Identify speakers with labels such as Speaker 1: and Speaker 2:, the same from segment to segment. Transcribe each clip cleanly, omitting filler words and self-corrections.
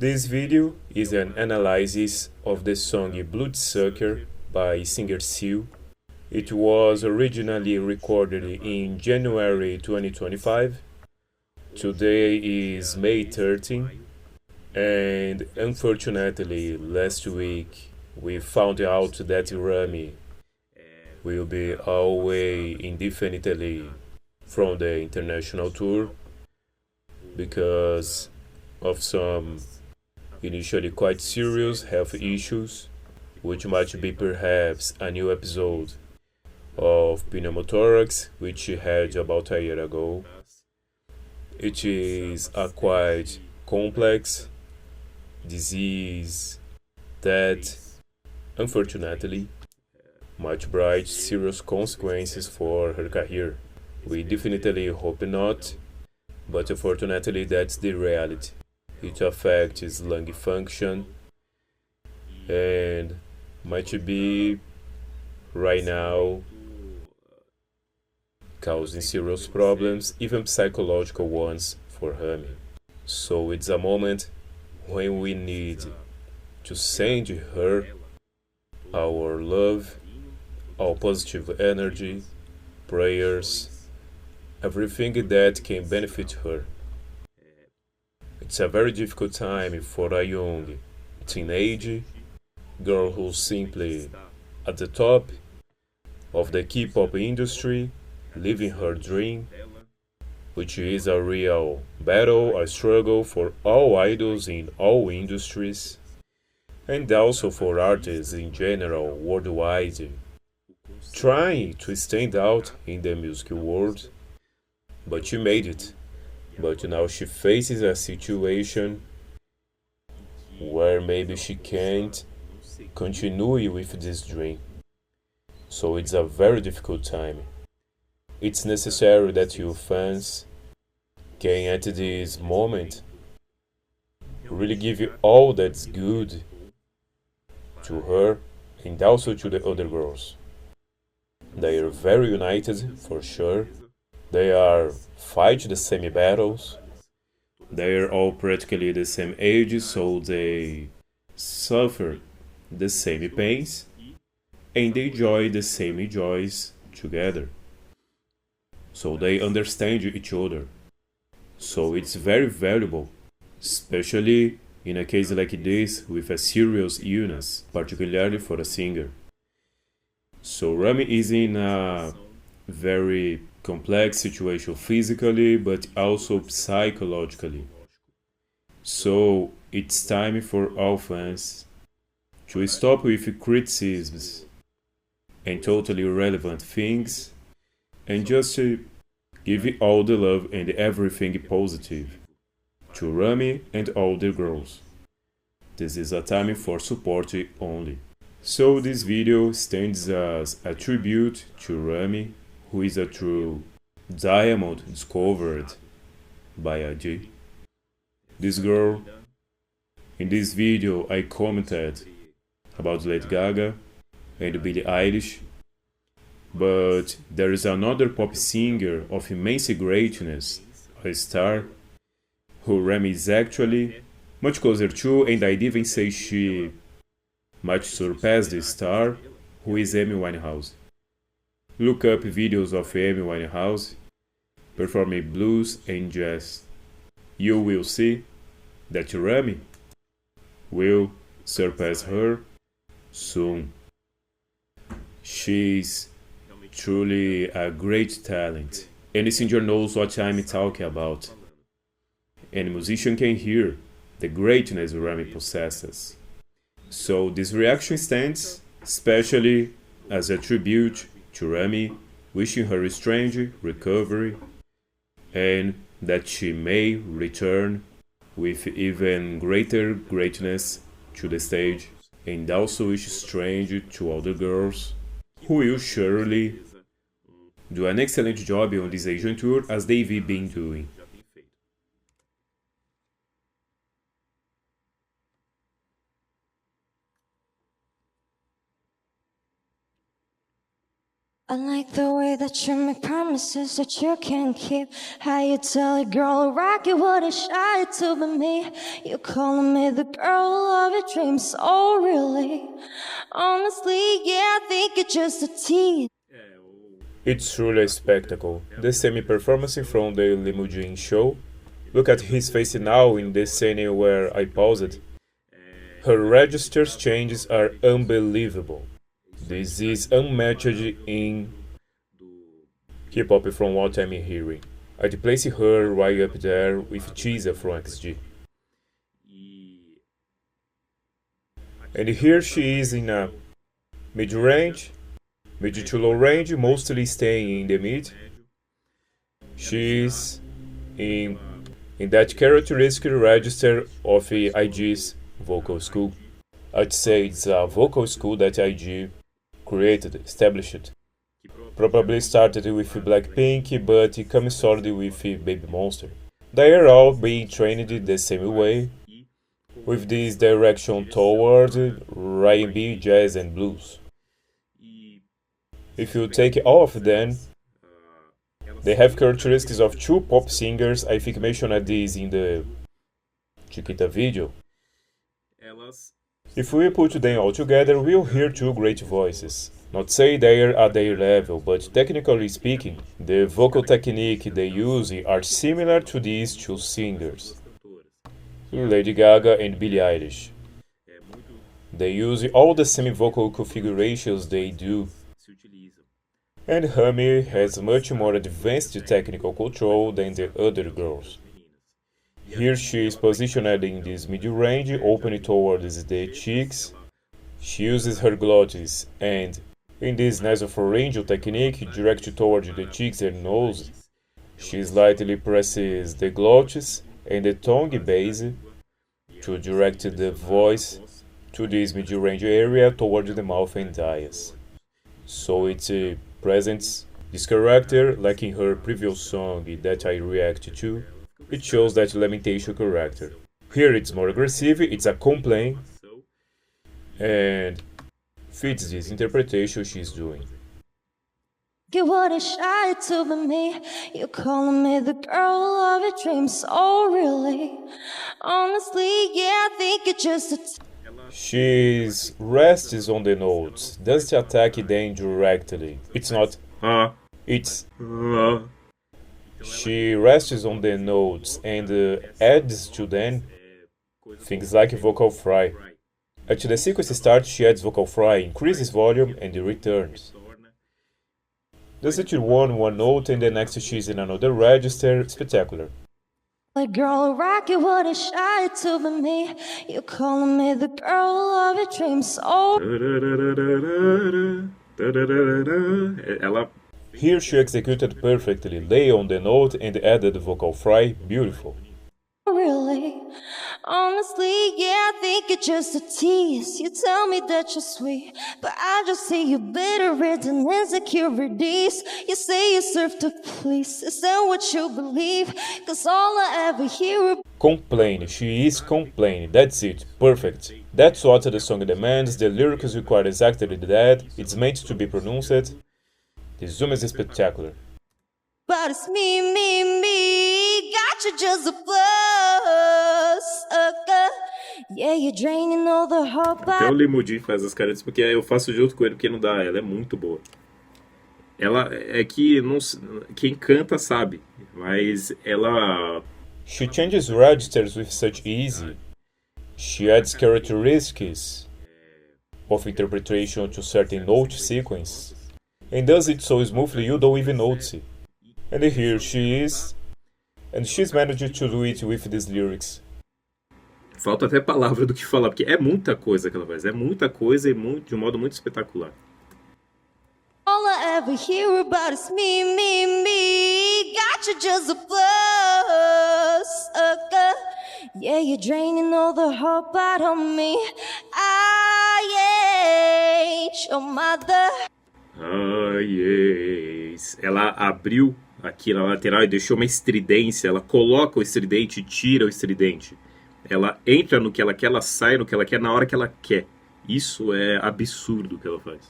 Speaker 1: This video is an analysis of the song Bloodsucker by singer Seal. It was originally recorded in January 2025. Today is May 13, and unfortunately last week we found out that Rami will be away indefinitely from the international tour because of some initially quite serious health issues, which might be perhaps a new episode of pneumothorax, which she had about a year ago. It is a quite complex disease that, unfortunately, might bring serious consequences for her career. We definitely hope not, but unfortunately that's the reality. It affects lung function and might be right now causing serious problems, even psychological ones for Rami. So it's a moment when we need to send her our love, our positive energy, prayers, everything that can benefit her. It's a very difficult time for a young teenage girl who's simply at the top of the Kpop industry, living her dream, which is a real battle, a struggle for all idols in all industries, and also for artists in general worldwide, trying to stand out in the music world. But she made it. But now she faces a situation where maybe she can't continue with this dream. So it's a very difficult time. It's necessary that you fans can at this moment really give you all that's good to her and also to the other girls. They are very united for sure. They are fight the same battles. They are all practically the same age, so they suffer the same pains and they enjoy the same joys together. So they understand each other. So it's very valuable, especially in a case like this with a serious illness, particularly for a singer. So Rami is in a very complex situation physically but also psychologically. So it's time for all fans to stop with criticisms and totally irrelevant things and just give it all the love and everything positive to Rami and all the girls. This is a time for support only. So this video stands as a tribute to Rami, who is a true diamond discovered by a G. This girl, in this video I commented about Lady Gaga and Billie Eilish, but there is another pop singer of immense greatness, a star, who Rami is actually much closer to, and I'd even say she might surpass the star, who is Amy Winehouse. Look up videos of Amy Winehouse performing blues and jazz. You will see that Rami will surpass her soon. She's truly a great talent. Any singer knows what I'm talking about. Any musician can hear the greatness Rami possesses. So this reaction stands, especially as a tribute to Rami, wishing her a strange recovery and that she may return with even greater greatness to the stage, and also wish strange to all the girls who will surely do an excellent job on this Asian tour as they've been doing.
Speaker 2: I like the way that you make promises that you can't keep. How you tell a girl rock it, what a shy to be me. You calling me the girl of your dreams, oh really? Honestly, yeah, I think it's just a tease.
Speaker 1: It's truly a spectacle. The semi-performance from the Lee Mujin show. Look at his face now in the scene where I paused. Her register's changes are unbelievable. This is unmatched in Kpop from what I'm hearing. I'd place her right up there with Chisa from XG. And here she is in a mid-range, mid to low range, mostly staying in the mid. She's in that characteristic register of IG's vocal school. I'd say it's a vocal school that IG created, established. Probably started with Blackpink, but it comes started with Babymonster. They are all being trained the same way, with this direction toward R&B, jazz and blues. If you take all of them, they have characteristics of two pop singers. I think mentioned this in the Chiquita video. If we put them all together, we'll hear two great voices. Not say they're at their level, but technically speaking, the vocal technique they use are similar to these two singers, Lady Gaga and Billie Eilish. They use all the same vocal configurations they do. And Rami has much more advanced technical control than the other girls. Here she is positioned in this mid-range, open towards the cheeks. She uses her glottis and, in this nasopharyngeal technique, direct towards the cheeks and nose. She slightly presses the glottis and the tongue base to direct the voice to this mid-range area towards the mouth and eyes. So it presents this character like in her previous song that I react to. It shows that lamentation character. Here it's more aggressive, it's a complaint, and fits this interpretation she's doing.
Speaker 2: You wouldn't shy to be me. You calling me the girl of your dreams, oh really? Honestly, yeah, I think it's just a
Speaker 1: She rests on the notes, doesn't attack them directly. It's not it's she rests on the notes and adds to them things like vocal fry. At the sequence start, she adds vocal fry, increases volume, and returns. Does it one note and the next she's in another register? Spectacular.
Speaker 2: a girl rock you wouldn't shy to be me. You calling me the girl of your dreams, oh
Speaker 1: Here she executed perfectly, lay on the note and added vocal fry, beautiful.
Speaker 2: really? Honestly, yeah, I think it's just a tease. You tell me that you're sweet, but I just see you bitter-ridden insecurities. You say you serve to please, is that what you believe? Cause all I ever hear
Speaker 1: Complain, she is complaining, that's it, perfect. That's what the song demands, the lyrics require exactly that, it's meant to be pronounced. The zoom is spectacular.
Speaker 2: but it's me, got you just a bloodsucker. Yeah, you're draining all the hope
Speaker 3: Até o Lee Mujin faz as caras porque eu faço junto com ele porque não dá, ela é muito boa. Ela é que não, quem canta sabe, mas ela
Speaker 1: She changes registers with such ease. She adds characteristics of interpretation to certain note sequence, and does it so smoothly you don't even notice. And here she is, and she's managed to do it with these lyrics.
Speaker 3: falta até palavra do que falar, porque é muita coisa que ela faz, é muita coisa e muito, de um modo muito espetacular.
Speaker 2: all I ever hear about is me, got you just a bloodsucker. Yeah, you're draining all the hope out of me. I ain't your mother.
Speaker 3: Yes. Ela abriu aqui na lateral e deixou uma estridência. Ela coloca o estridente e tira o estridente. Ela entra no que ela quer, ela sai no que ela quer na hora que ela quer. Isso é absurdo que ela faz.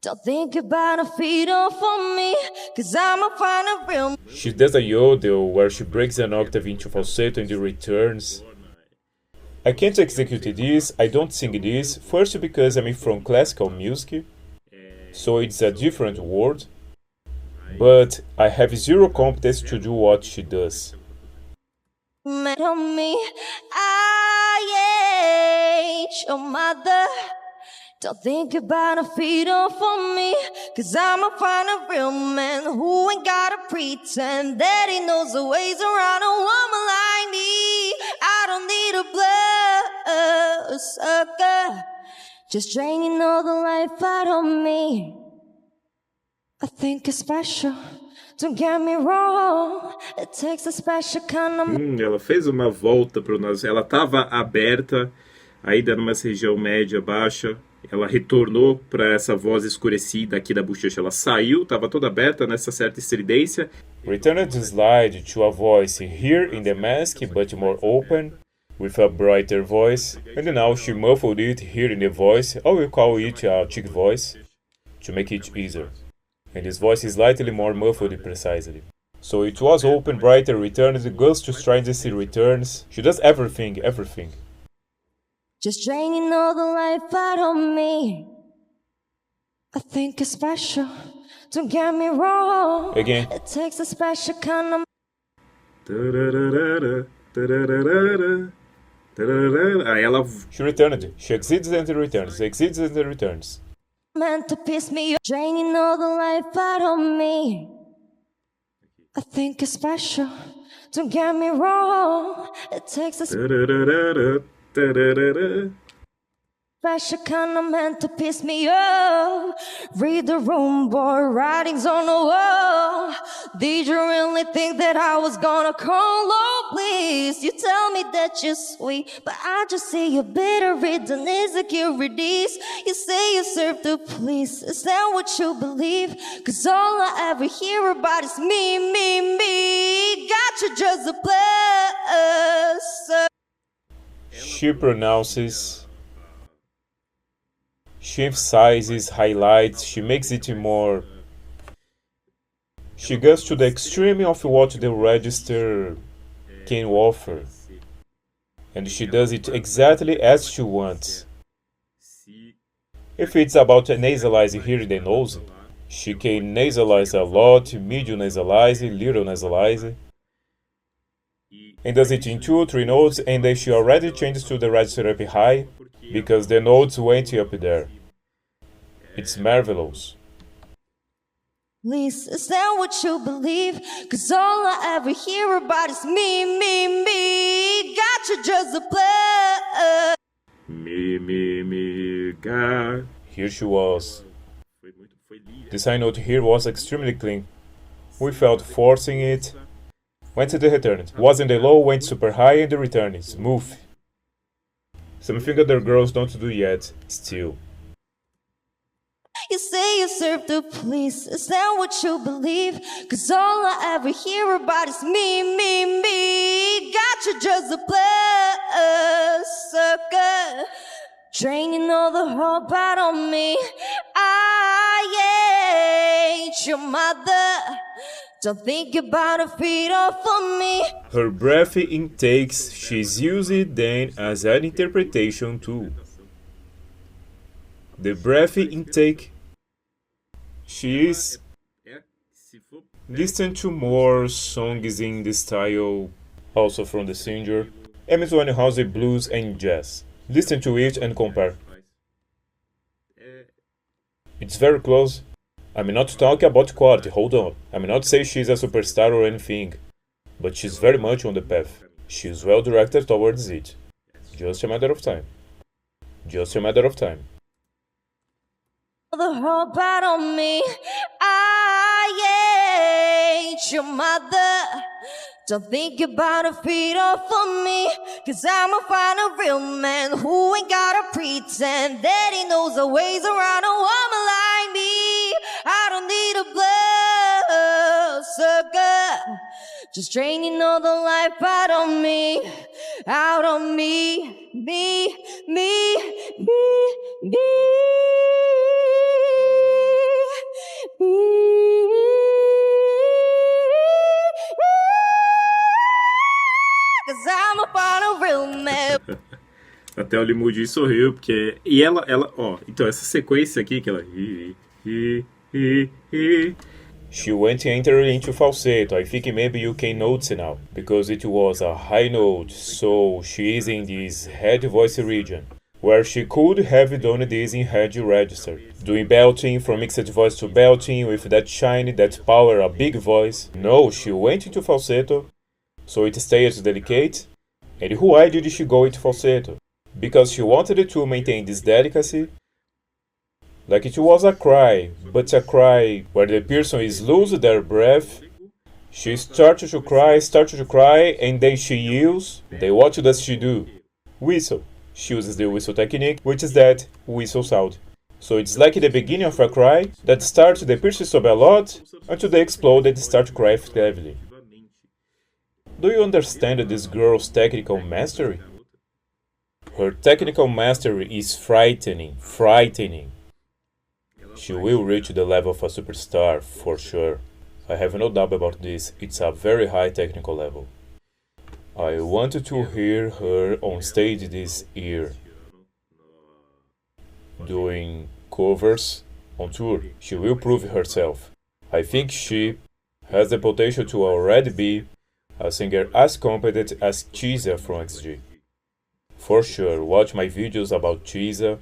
Speaker 2: Don't think about a feed off on me, cause I'ma find a real.
Speaker 1: She does a yodel where she breaks an octave into falsetto and it returns. I can't execute this, I don't sing this, first because I'm from classical music, so it's a different word, but I have zero competence to do what she does.
Speaker 2: Met on me, I ain't your mother. Don't think about a feed off on me, cause I'ma find a real man who ain't gotta pretend that he knows the ways around a woman like me. I don't need a bloodsucker, just draining all the life out of me. I think it's special, don't get me wrong, it takes a special kind of...
Speaker 3: Ela fez uma volta pro nós. Ela estava aberta, ainda numa região média, baixa. Ela retornou para essa voz escurecida aqui da bochecha. Ela saiu, estava toda aberta nessa certa estridência.
Speaker 1: Returned to slide to a voice here in the mask, but more open, with a brighter voice, and now she muffled it here in the voice, I will call it a chick voice, to make it easier. And this voice is slightly more muffled precisely. So it was open, brighter, returns, goes to stringency, returns. She does everything, everything.
Speaker 2: Just draining all the life out of me. I think it's special, don't get me wrong.
Speaker 1: Again.
Speaker 2: It takes a special kind of...
Speaker 3: Aí ela...
Speaker 1: She returned. She exits and returns, exits and returns.
Speaker 2: meant to piss me off, draining all the life out of me. I think it's special, don't get me wrong. It takes a special kind of man to piss me off. Read the room, boy, writings on the wall. Did you really think that I was gonna call? Oh, please, you tell me that you're sweet, but I just see you bitter, ridden insecurities. You say you serve to please, is that what you believe? Cause all I ever hear about is me, me, me. Got you just a plus.
Speaker 1: She pronounces, she emphasizes, highlights, she makes it more. She goes to the extreme of what the register can offer. And she does it exactly as she wants. If it's about nasalizing here in the nose, she can nasalize a lot, medium nasalize, little nasalize. And does it in 2 or 3 notes, and then she already changes to the register up high, because the notes went up there. It's marvelous.
Speaker 2: Please, is that what you believe? Cause all I ever hear about is me, me, me. Got you just a plus.
Speaker 3: Me, got.
Speaker 1: Here she was. This high note here was extremely clean, without forcing it. Went to the return. Was in the low, went super high, and the return is smooth. Something other girls don't do yet, still.
Speaker 2: You say you serve to please, is that what you believe? Cause all I ever hear about is me, me, me. Got you just a bloodsucker, draining all the hope out on me. I ain't your mother. Don't think about a feed off on me.
Speaker 1: Her breath intakes, she's used then as an interpretation tool. The breath intake, she is listen to more songs in the style, also from the singer, Amazon House Blues and Jazz. Listen to it and compare. It's very close. I'm not talking about quality, hold on. I'm not saying she's a superstar or anything, but she's very much on the path. She's well directed towards it. Just a matter of time. Just a matter of time.
Speaker 2: The hope out on me. I ain't your mother. Don't think about a feed off on me. Cause I'ma find a real man who ain't gotta pretend that he knows the ways around a woman like me. I don't need a bloodsucker, just draining all the life out of me. Out of me, me, me, me, me.
Speaker 3: Até o Lee Mujin sorriu, porque... E ela, ó, então essa sequência aqui, que ela...
Speaker 1: She went enter into falsetto. I think maybe you can notice now, because it was a high note, so she is in this head voice region, where she could have done this in head register, doing belting from mixed voice to belting with that shine, that power, a big voice. No, she went into falsetto, so it stays delicate. And why did she go into falsetto? Because she wanted to maintain this delicacy, like it was a cry, but a cry where the person is losing their breath. She started to cry, and then she yells. Then what does she do? Whistle. She uses the whistle technique, which is that whistle sound. So it's like the beginning of a cry that starts the person sob a lot until they explode and start to cry heavily. Do you understand this girl's technical mastery? Her technical mastery is frightening. She will reach the level of a superstar, for sure. I have no doubt about this, it's a very high technical level. I wanted to hear her on stage this year, doing covers on tour. She will prove herself. I think she has the potential to already be a singer as competent as Chisa from XG. For sure, watch my videos about Chisa.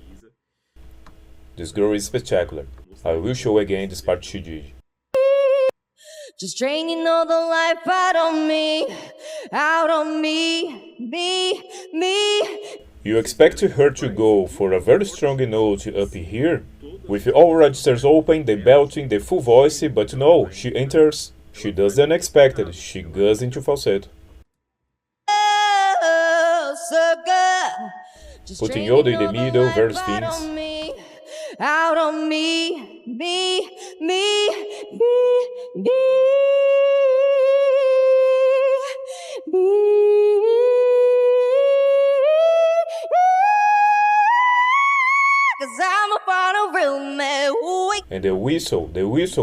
Speaker 1: This girl is spectacular. I will show again this part she did.
Speaker 2: Just draining all the life out of me, me.
Speaker 1: You expect her to go for a very strong note up here, with all registers open, the belting, the full voice, but no, she enters, she does the unexpected, she goes into falsetto.
Speaker 2: Oh, so good. Just
Speaker 1: Putting
Speaker 2: draining
Speaker 1: Yoda in the
Speaker 2: all
Speaker 1: middle,
Speaker 2: life
Speaker 1: very
Speaker 2: out of
Speaker 1: spins.
Speaker 2: me, out of me, me. Cause I'm upon a real man.
Speaker 1: And the whistle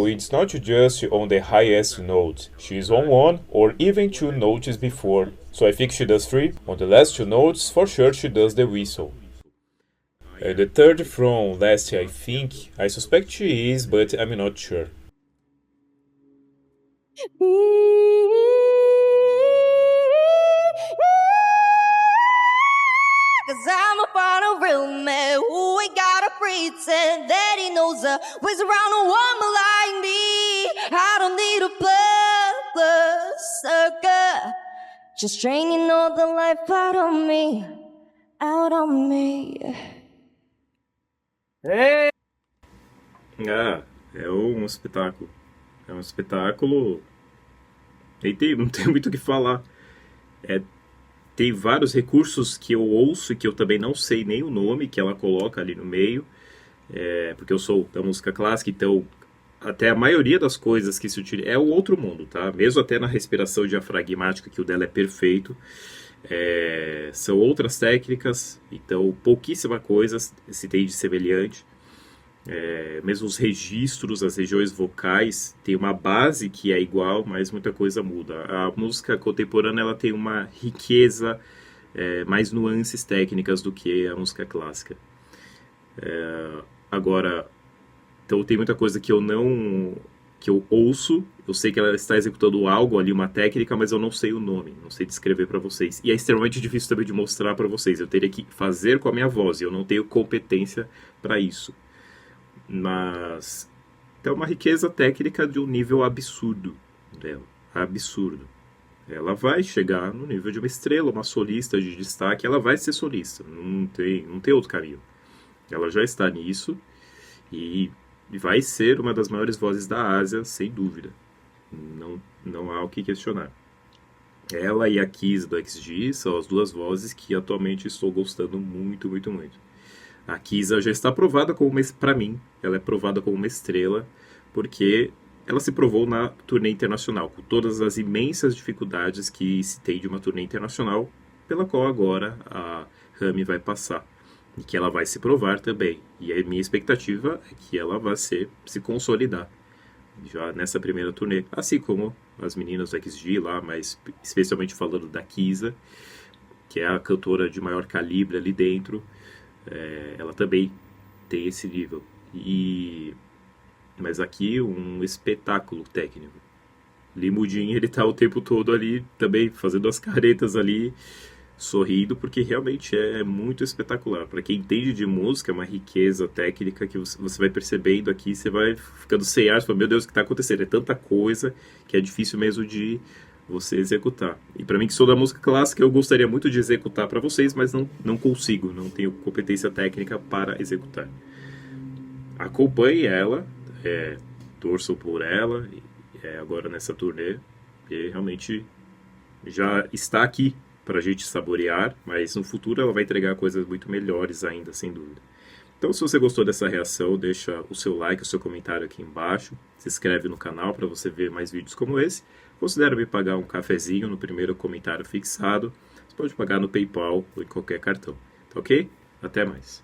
Speaker 1: it's not just on the highest note. She's on one or even two notes before. So I think she does three. On the last two notes, for sure she does the whistle. And the third from last, I suspect she is, but I'm not sure.
Speaker 2: Cause I'm upon a real man who ain't gotta pretend that he knows a ways around a woman like me. I don't need a bloodsucker, just draining all the life out of me, out of me.
Speaker 3: Ah, é um espetáculo. É um espetáculo. Não tem muito o que falar. Tem vários recursos que eu ouço e que eu também não sei nem o nome que ela coloca ali no meio. Porque eu sou da música clássica, então até a maioria das coisas que se utiliza é o outro mundo, tá? Mesmo até na respiração diafragmática, que o dela é perfeito. São outras técnicas, então pouquíssima coisa se tem de semelhante. Mesmo os registros, as regiões vocais, tem uma base que é igual, mas muita coisa muda. A música contemporânea ela tem uma riqueza, mais nuances técnicas do que a música clássica. Agora, então tem muita coisa que eu ouço, eu sei que ela está executando algo ali, uma técnica, mas eu não sei o nome, não sei descrever para vocês. E é extremamente difícil também de mostrar para vocês, eu teria que fazer com a minha voz, e eu não tenho competência para isso. Mas tem uma riqueza técnica de um nível absurdo dela, absurdo. Ela vai chegar no nível de uma estrela, uma solista de destaque, ela vai ser solista, não tem outro caminho. Ela já está nisso e vai ser uma das maiores vozes da Ásia, sem dúvida. Não há o que questionar. Ela e a Kiss do XG são as duas vozes que atualmente estou gostando muito, muito, muito. A Kisa já está provada como para mim, ela é provada como uma estrela, porque ela se provou na turnê internacional, com todas as imensas dificuldades que se tem de uma turnê internacional, pela qual agora a Rami vai passar, e que ela vai se provar também. E a minha expectativa é que ela vai se consolidar, já nessa primeira turnê, assim como as meninas do XG lá, mas especialmente falando da Kisa, que é a cantora de maior calibre ali dentro, ela também tem esse nível. Mas aqui um espetáculo técnico. Lee Mujin, ele tá o tempo todo ali também fazendo as caretas ali, sorrindo, porque realmente é muito espetacular. Para quem entende de música, é uma riqueza técnica que você vai percebendo aqui, você vai ficando sem ar, você fala, meu Deus, o que está acontecendo? É tanta coisa que é difícil mesmo de você executar. E para mim, que sou da música clássica, eu gostaria muito de executar para vocês, mas não consigo, não tenho competência técnica para executar. Acompanhe ela, torçam por ela, agora nessa turnê, e realmente já está aqui para a gente saborear, mas no futuro ela vai entregar coisas muito melhores ainda, sem dúvida. Então, se você gostou dessa reação, deixa o seu like, o seu comentário aqui embaixo, se inscreve no canal para você ver mais vídeos como esse. Considere me pagar um cafezinho no primeiro comentário fixado. Você pode pagar no PayPal ou em qualquer cartão. Tá ok? Até mais.